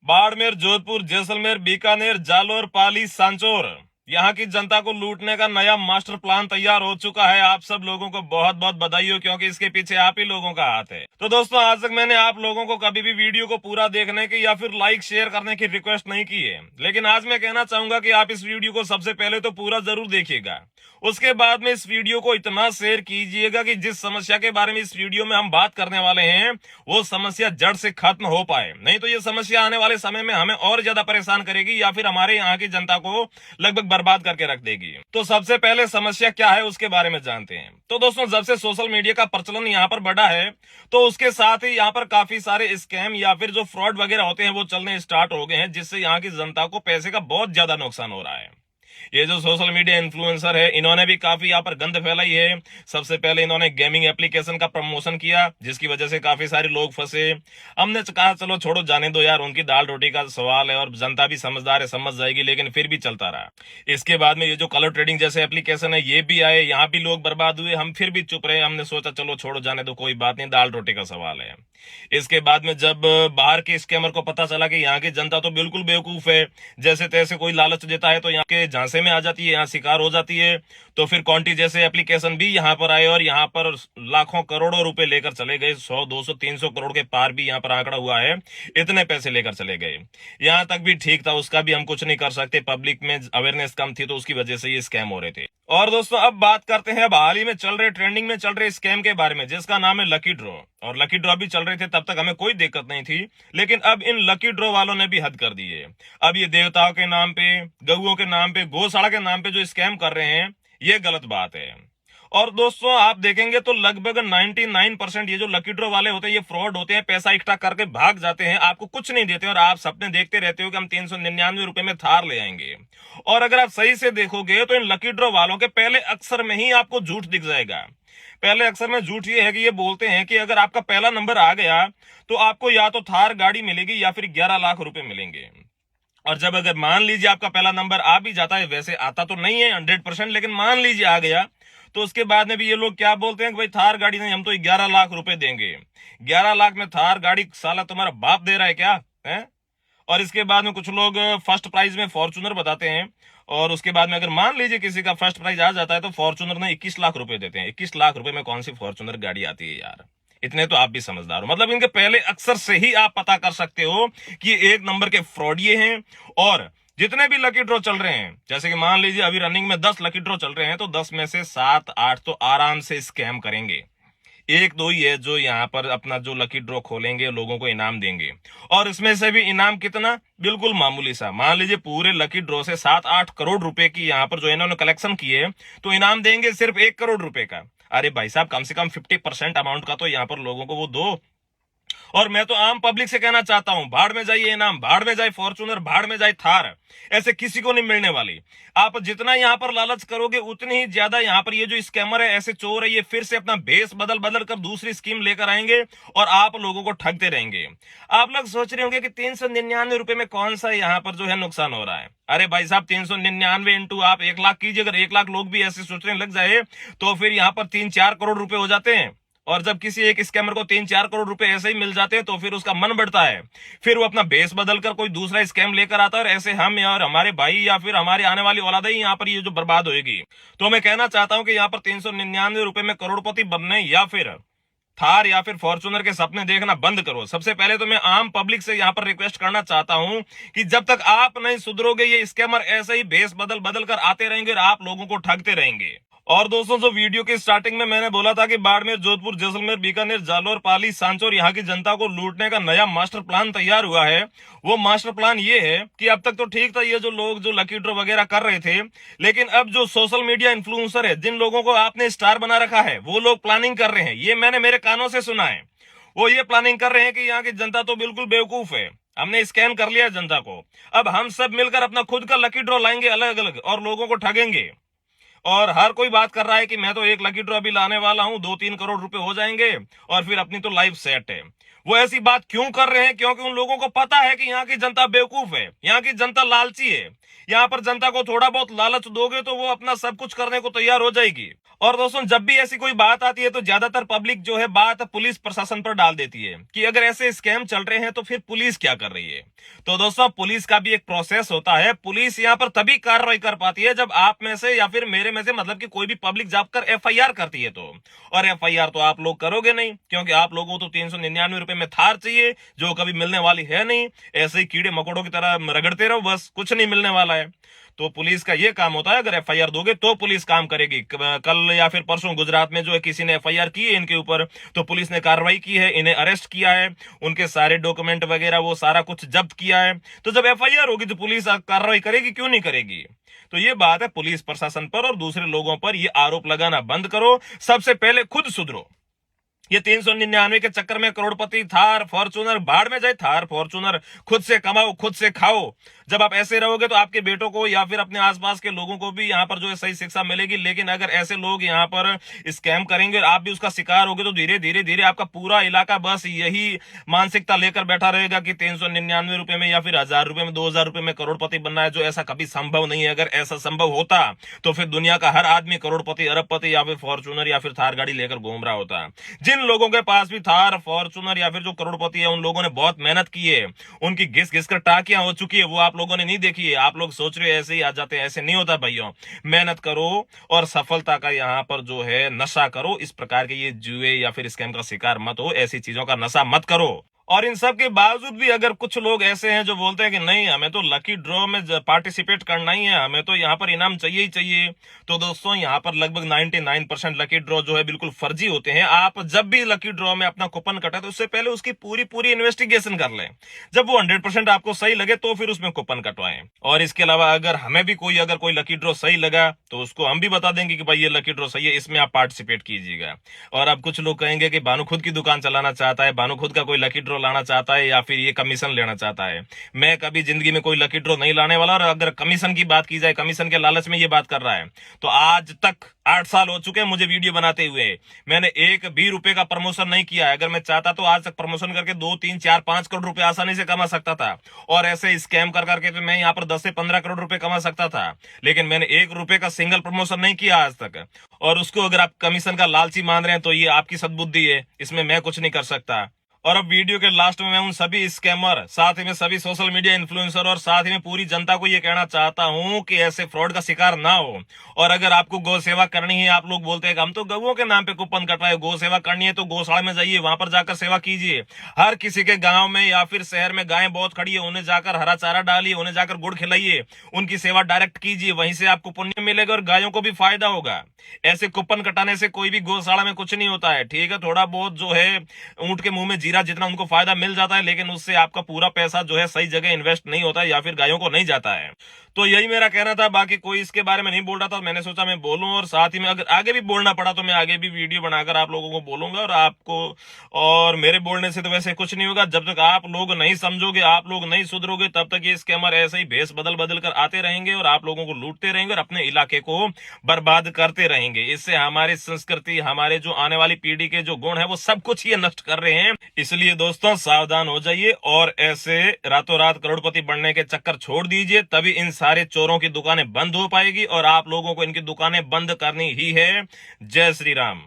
बाड़मेर, जोधपुर, जैसलमेर, बीकानेर, जालोर, पाली, सांचौर, यहाँ की जनता को लूटने का नया मास्टर प्लान तैयार हो चुका है। आप सब लोगों को बहुत बहुत बधाई हो, क्योंकि इसके पीछे आप ही लोगों का हाथ है। तो दोस्तों, आज तक मैंने आप लोगों को कभी भी वीडियो को पूरा देखने की या फिर लाइक शेयर करने की रिक्वेस्ट नहीं की है, लेकिन आज मैं कहना चाहूंगा कि आप इस वीडियो को सबसे पहले तो पूरा जरूर देखिएगा। उसके बाद में इस वीडियो को इतना शेयर कीजिएगा कि जिस समस्या के बारे में इस वीडियो में हम बात करने वाले हैं वो समस्या जड़ से खत्म हो पाए। नहीं तो ये समस्या आने वाले समय में हमें और ज्यादा परेशान करेगी या फिर हमारे यहाँ की जनता को लगभग बर्बाद करके रख देगी। तो सबसे पहले समस्या क्या है उसके बारे में जानते हैं। तो दोस्तों, जब से सोशल मीडिया का प्रचलन यहाँ पर बढ़ा है, तो उसके साथ ही यहाँ पर काफी सारे स्कैम या फिर जो फ्रॉड वगैरह होते हैं वो चलने स्टार्ट हो गए हैं, जिससे यहाँ की जनता को पैसे का बहुत ज्यादा नुकसान हो रहा है। ये जो सोशल मीडिया इन्फ्लुएंसर है, इन्होंने भी काफी यहाँ पर गंद फैलाई है। सबसे पहले इन्होंने गेमिंग एप्लीकेशन का प्रमोशन किया, जिसकी वजह से काफी सारे लोग फंसे। हमने कहा चलो छोड़ो, जाने दो यार, उनकी दाल रोटी का सवाल है और जनता भी समझदार है, समझ जाएगी, लेकिन फिर भी चलता रहा। इसके बाद में ये जो कलर ट्रेडिंग जैसे एप्लीकेशन है ये भी आए, यहाँ भी लोग बर्बाद हुए, हम फिर भी चुप रहे। हमने सोचा चलो छोड़ो, जाने दो, कोई बात नहीं, दाल रोटी का सवाल है। इसके बाद में जब बाहर के स्कैमर को पता चला कि यहाँ की जनता तो बिल्कुल बेवकूफ है, जैसे तैसे कोई लालच देता है तो यहाँ के झांसे में आ जाती है, यहाँ शिकार हो जाती है, तो फिर कॉन्टी जैसे एप्लीकेशन भी यहाँ पर आए और यहाँ पर लाखों करोड़ों रुपए लेकर चले गए। 100 200 300 करोड़ के पार भी यहाँ पर आंकड़ा हुआ है, इतने पैसे लेकर चले गए। यहाँ तक भी ठीक था, उसका भी हम कुछ नहीं कर सकते, पब्लिक में अवेयरनेस कम थी तो उसकी वजह से ये स्कैम हो रहे थे। और दोस्तों, अब बात करते हैं अब हाल ही में चल रहे, ट्रेंडिंग में चल रहे स्कैम के बारे में, जिसका नाम है लकी ड्रॉ। और लकी ड्रॉ भी चल रहे थे, तब तक हमें कोई दिक्कत नहीं थी, लेकिन अब इन लकी ड्रॉ वालों ने भी हद कर दी है। अब ये देवताओं के नाम पे, गऊओं के नाम पे, गौशाला के नाम पे जो स्कैम कर रहे हैं, ये गलत बात है। और दोस्तों, आप देखेंगे तो लगभग 99% ये जो लकी ड्रॉ वाले होते हैं ये फ्रॉड होते हैं, पैसा इकट्ठा करके भाग जाते हैं, आपको कुछ नहीं देते और आप सपने देखते रहते हो कि हम 399 रुपए में थार ले आएंगे। और अगर आप सही से देखोगे तो इन लकी ड्रॉ वालों के पहले अक्षर में ही आपको झूठ दिख जाएगा। पहले अक्षर में झूठ ये है कि ये बोलते हैं कि अगर आपका पहला नंबर आ गया तो आपको या तो थार गाड़ी मिलेगी या फिर 11 लाख रुपए मिलेंगे। और जब अगर मान लीजिए आपका पहला नंबर आ भी जाता है, वैसे आता तो नहीं है 100%, लेकिन मान लीजिए आ गया, तो उसके बाद में भी ये लोग क्या बोलते हैं कि भाई थार गाड़ी नहीं, हम तो 11 लाख रुपए देंगे। 11 लाख में थार गाड़ी साला तुम्हारा बाप दे रहा है क्या है? और इसके बाद में कुछ लोग फर्स्ट प्राइज में फॉर्चूनर बताते हैं, और उसके बाद में अगर मान लीजिए किसी का फर्स्ट प्राइज आ जाता है तो फॉर्चूनर में 21 लाख रुपए देते हैं। 21 लाख रुपए में कौन सी फॉर्चूनर गाड़ी आती है यार? इतने तो आप भी समझदार हो। मतलब इनके पहले अक्षर से ही आप पता कर सकते हो कि एक नंबर के फ्रॉडिये हैं। और जितने भी लकी ड्रॉ चल रहे हैं, जैसे कि मान लीजिए अभी रनिंग में 10 लकी ड्रॉ चल रहे हैं, तो 10 में से 7 8 तो आराम से स्कैम करेंगे। एक दो ही है जो यहाँ पर अपना जो लकी ड्रॉ खोलेंगे, लोगों को इनाम देंगे। और इसमें से भी इनाम कितना? बिल्कुल मामूली सा। मान लीजिए पूरे लकी ड्रॉ से 7-8 करोड़ रुपए की यहाँ पर जो इन्होंने कलेक्शन की है, तो इनाम देंगे सिर्फ 1 करोड़ रुपए का। अरे भाई साहब, कम से कम 50% अमाउंट का तो यहाँ पर लोगों को वो दो। और मैं तो आम पब्लिक से कहना चाहता हूं, भाड़ में जाइए इनाम, भाड़ में जाए फॉर्चूनर, भाड़ में जाए थार, ऐसे किसी को नहीं मिलने वाली। आप जितना यहां पर लालच करोगे उतनी ही ज्यादा यहां पर ये जो स्कैमर है, ऐसे चोर है, ये फिर से अपना भेष बदल बदल कर दूसरी स्कीम लेकर आएंगे और आप लोगों को ठगते रहेंगे। आप लोग सोच रहे होंगे कि 399 रुपए में कौन सा यहां पर जो है नुकसान हो रहा है। अरे भाई साहब, 399 इंटू आप 1 लाख कीजिए। अगर 1 लाख लोग भी ऐसे सोचने लग जाए तो फिर यहां पर 3-4 करोड़ रुपए हो जाते हैं। और जब किसी एक स्कैमर को 3-4 करोड़ रुपए ऐसे ही मिल जाते हैं तो फिर उसका मन बढ़ता है, फिर वो अपना बेस बदलकर कोई दूसरा स्कैम लेकर आता है, और ऐसे हम और हमारे भाई या फिर हमारे आने वाली औलाद ही यहाँ पर ये जो बर्बाद होगी। तो मैं कहना चाहता हूं कि यहाँ पर 399 रुपए में करोड़पति बनने या फिर थार या फिर फॉर्चूनर के सपने देखना बंद करो। सबसे पहले तो मैं आम पब्लिक से यहाँ पर रिक्वेस्ट करना चाहता हूं कि जब तक आप नहीं सुधरोगे, ये स्कैमर ऐसे ही बेस बदल बदल कर आते रहेंगे और आप लोगों को ठगते रहेंगे। और दोस्तों, जो वीडियो की स्टार्टिंग में मैंने बोला था कि बाड़मेर, जोधपुर, जैसलमेर, बीकानेर, जालोर, पाली, सांचौर, यहाँ की जनता को लूटने का नया मास्टर प्लान तैयार हुआ है। वो मास्टर प्लान ये है कि अब तक तो ठीक था ये जो लोग जो लकी ड्रॉ वगैरह कर रहे थे, लेकिन अब जो सोशल मीडिया इन्फ्लुएंसर है, जिन लोगों को आपने स्टार बना रखा है, वो लोग प्लानिंग कर रहे हैं। ये मैंने मेरे कानों से सुना है। वो ये प्लानिंग कर रहे हैं कि यहाँ की जनता तो बिल्कुल बेवकूफ है, हमने स्कैम कर लिया जनता को, अब हम सब मिलकर अपना खुद का लकी ड्रॉ लाएंगे अलग अलग और लोगों को ठगेंगे। और हर कोई बात कर रहा है कि मैं तो एक लकी ड्रॉ भी लाने वाला हूं, 2-3 करोड़ रुपए हो जाएंगे और फिर अपनी तो लाइफ सेट है। वो ऐसी बात क्यों कर रहे हैं? क्योंकि उन लोगों को पता है कि यहाँ की जनता बेवकूफ है, यहाँ की जनता लालची है। यहाँ पर जनता को थोड़ा बहुत लालच दोगे तो वो अपना सब कुछ करने को तैयार हो जाएगी। और दोस्तों जब भी ऐसी कोई बात आती है तो ज्यादातर पब्लिक जो है बात पुलिस प्रशासन पर डाल देती है कि अगर ऐसे स्कैम चल रहे हैं तो फिर पुलिस क्या कर रही है। तो दोस्तों पुलिस का भी एक प्रोसेस होता है। पुलिस यहाँ पर तभी कार्रवाई कर पाती है जब आप में से या फिर मेरे में से मतलब कि कोई भी पब्लिक जाकर एफआईआर करती है तो। और एफआईआर तो आप लोग करोगे नहीं, क्योंकि आप लोगों को तो 399 रुपए में थार चाहिए जो कभी मिलने वाली है नहीं। ऐसे ही कीड़े मकोड़ों की तरह रगड़ते रहो, बस कुछ नहीं मिलने वाला है। तो पुलिस का ये काम होता है, अगर एफआईआर दोगे तो पुलिस काम करेगी। कल या फिर परसों गुजरात में जो है किसी ने एफआईआर की है इनके ऊपर, तो पुलिस ने कार्रवाई की है, इन्हें अरेस्ट किया है, उनके सारे डॉक्यूमेंट वगैरह वो सारा कुछ जब्त किया है। तो जब एफआईआर होगी तो पुलिस कार्रवाई करेगी, क्यों नहीं करेगी। तो ये बात है पुलिस प्रशासन पर और दूसरे लोगों पर ये आरोप लगाना बंद करो। सबसे पहले खुद सुधरो। ये 399 के चक्कर में करोड़पति थार फॉर्चूनर भाड़ में जाए, थार फॉर्चूनर खुद से कमाओ खुद से खाओ। जब आप ऐसे रहोगे तो आपके बेटों को या फिर अपने आसपास के लोगों को भी यहाँ पर जो है सही शिक्षा मिलेगी। लेकिन अगर ऐसे लोग यहाँ पर स्कैम करेंगे और आप भी उसका शिकार होगे तो धीरे धीरे धीरे आपका पूरा इलाका बस यही मानसिकता लेकर बैठा रहेगा कि 399 रुपए में या फिर 1000 रुपए में 2000 रुपए में करोड़पति बनना है, जो ऐसा कभी संभव नहीं है। अगर ऐसा संभव होता तो फिर दुनिया का हर आदमी करोड़पति अरबपति या फिर फॉर्चूनर या फिर थार गाड़ी लेकर घूम रहा होता। जिन लोगों के पास भी थार फॉर्चूनर या फिर जो करोड़पति है उन लोगों ने बहुत मेहनत की है, उनकी घिस घिस कर टाकियां हो चुकी है, वो आप लोगों ने नहीं देखी है। आप लोग सोच रहे हो ऐसे ही आ जाते हैं, ऐसे नहीं होता भाइयों। मेहनत करो और सफलता का यहाँ पर जो है नशा करो। इस प्रकार के ये जुए या फिर स्कैम का शिकार मत हो, ऐसी चीजों का नशा मत करो। और इन सब के बावजूद भी अगर कुछ लोग ऐसे हैं जो बोलते हैं कि नहीं हमें तो लकी ड्रॉ में पार्टिसिपेट करना ही है, हमें तो यहाँ पर इनाम चाहिए ही चाहिए, तो दोस्तों यहाँ पर लगभग 99% लकी ड्रॉ जो है बिल्कुल फर्जी होते हैं। आप जब भी लकी ड्रॉ में अपना कूपन कटा तो उससे पहले उसकी पूरी पूरी इन्वेस्टिगेशन कर लें। जब वो 100% आपको सही लगे तो फिर उसमें कूपन कटवाएं। और इसके अलावा अगर हमें भी अगर कोई लकी ड्रॉ सही लगा तो उसको हम भी बता देंगे कि भाई ये लकी ड्रॉ सही है, इसमें आप पार्टिसिपेट कीजिएगा। और अब कुछ लोग कहेंगे कि भानु खुद की दुकान चलाना चाहता है, भानु खुद का कोई लकी ड्रॉ लाना चाहता है या फिर ये कमीशन लेना चाहता है। मैं कभी जिंदगी में कोई लकी ड्रॉ नहीं लाने वाला। और अगर कमीशन की बात की जाए, कमीशन के लालच में ये बात कर रहा है, तो आज तक 8 साल हो चुके हैं मुझे वीडियो बनाते हुए, मैंने एक भी रुपए का प्रमोशन नहीं किया है। अगर मैं चाहता तो आज तक प्रमोशन करके 2, 3, 4, 5 करोड़ रुपए आसानी से कमा सकता था। और ऐसे स्कैम कर करके तो मैं यहाँ पर 10 से 15 करोड़ रुपए कमा सकता था। लेकिन मैंने 1 रुपए का सिंगल प्रमोशन नहीं किया आज तक। और उसको अगर आप कमीशन का लालची मान रहे हैं तो ये आपकी सद्बुद्धि है, इसमें मैं कुछ नहीं कर सकता। और अब वीडियो के लास्ट में मैं उन सभी स्कैमर, साथ ही में सभी सोशल मीडिया इन्फ्लुएंसर और साथ ही में पूरी जनता को ये कहना चाहता हूं कि ऐसे फ्रॉड का शिकार ना हो। और अगर आपको गौ सेवा करनी है, आप लोग बोलते हैं कि हम तो गौओं के नाम पे कूपन कटवाए, गौ सेवा करनी है तो गौशाला में जाइए, वहां पर जाकर सेवा कीजिए। हर किसी के गांव में या फिर शहर में गायें बहुत खड़ी है, उन्हें जाकर हरा चारा डालिए, उन्हें जाकर गुड़ खिलाइए, उनकी सेवा डायरेक्ट कीजिए, वहीं से आपको पुण्य मिलेगा और गायों को भी फायदा होगा। ऐसे कूपन कटाने से कोई भी गौशाला में कुछ नहीं होता है। ठीक है, थोड़ा बहुत जो है ऊंट के मुंह में जीरा जितना उनको फायदा मिल जाता है, लेकिन उससे आपका पूरा पैसा जो है सही जगह इन्वेस्ट नहीं होता है या फिर गायों को नहीं जाता है। तो यही मेरा कहना था, बाकी कोई इसके बारे में नहीं बोल रहा था, मैंने सोचा मैं बोलूं। और साथ ही में अगर आगे भी बोलना पड़ा तो मैं आगे भी वीडियो बनाकर आप लोगों को बोलूंगा। और आपको और मेरे बोलने से तो वैसे कुछ नहीं होगा। जब तक आप लोग नहीं समझोगे, आप लोग नहीं सुधरोगे, तब तक ये स्कैमर ऐसे ही भेष बदल बदल कर आते रहेंगे और आप लोगों को लूटते रहेंगे और अपने इलाके को बर्बाद करते रहेंगे। इससे हमारी संस्कृति, हमारे जो आने वाली पीढ़ी के जो गुण है वो सब कुछ ये नष्ट कर रहे हैं। इसलिए दोस्तों सावधान हो जाइए और ऐसे रातों रात करोड़पति बनने के चक्कर छोड़ दीजिए, तभी इन सारे चोरों की दुकानें बंद हो पाएगी और आप लोगों को इनकी दुकानें बंद करनी ही है। जय श्री राम।